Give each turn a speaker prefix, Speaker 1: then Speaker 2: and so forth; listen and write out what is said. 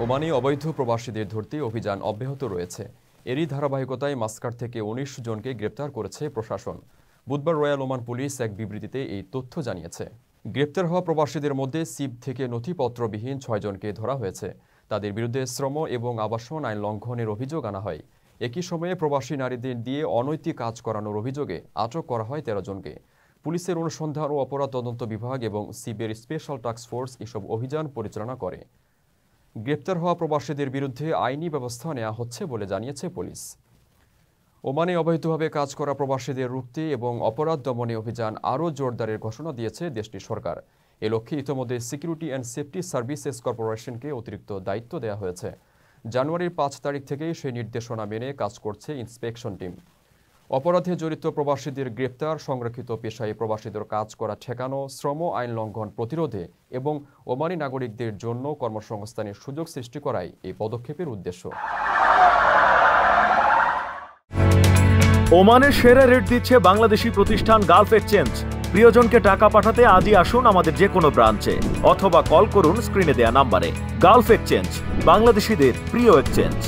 Speaker 1: ওমানে অবৈধ প্রবাসীদের ধরতে অভিযান অব্যাহত রয়েছে। এরই ধারাবাহিকতায় মাস্কাট থেকে ১৯ জনকে গ্রেপ্তার করেছে প্রশাসন। বুধবার রয়্যাল ওমান পুলিশ এক বিবৃতিতে এই তথ্য জানিয়েছে। গ্রেপ্তার হওয়া প্রবাসীদের মধ্যে সিপ থেকে নথিপত্রবিহীন ৬ জনকে ধরা হয়েছে। তাদের বিরুদ্ধে শ্রম এবং আবাসন আইন লঙ্ঘনের অভিযোগ আনা হয়। একই সময়ে প্রবাসী নারীদের দিয়ে অনৈতিক কাজ করানোর অভিযোগে আটক করা হয় ১৩ জনকে। পুলিশের অনুসন্ধান ও অপরাধ তদন্ত বিভাগ এবং সিপের স্পেশাল টাস্ক ফোর্স এসব অভিযান পরিচালনা করে। গ্রেপ্তার হওয়া প্রবাসীদের বিরুদ্ধে আইনি ব্যবস্থা নেওয়া হচ্ছে বলে জানিয়েছে পুলিশ। ওমানে অবৈধভাবে কাজ করা প্রবাসীদের রুখতে এবং অপরাধ দমনে অভিযান আরও জোরদারের ঘোষণা দিয়েছে দেশটির সরকার। এ লক্ষ্যে ইতিমধ্যে সিকিউরিটি অ্যান্ড সেফটি সার্ভিসেস কর্পোরেশনকে অতিরিক্ত দায়িত্ব দেওয়া হয়েছে। জানুয়ারির ৫ তারিখ থেকেই সেই নির্দেশনা মেনে কাজ করছে ইন্সপেকশন টিম। অপরাধে জড়িত প্রবাসীদের গ্রেপ্তার, সংরক্ষিত পেশায় প্রবাসীদের কাজ করা ঠেকানো, শ্রম আইন লঙ্ঘন প্রতিরোধে এবং ওমানি নাগরিকদের জন্য কর্মসংস্থানের সুযোগ সৃষ্টি করাই এই পদক্ষেপের উদ্দেশ্য।
Speaker 2: ওমানের সেরা রেট দিচ্ছে বাংলাদেশি প্রতিষ্ঠান গালফ এক্সচেঞ্জ। প্রিয়জনকে টাকা পাঠাতে আজই আসুন আমাদের যে কোনো ব্রাঞ্চে অথবা কল করুন স্ক্রিনে দেয়া নাম্বারে। গালফ এক্সচেঞ্জ, বাংলাদেশিদের প্রিয় এক্সচেঞ্জ।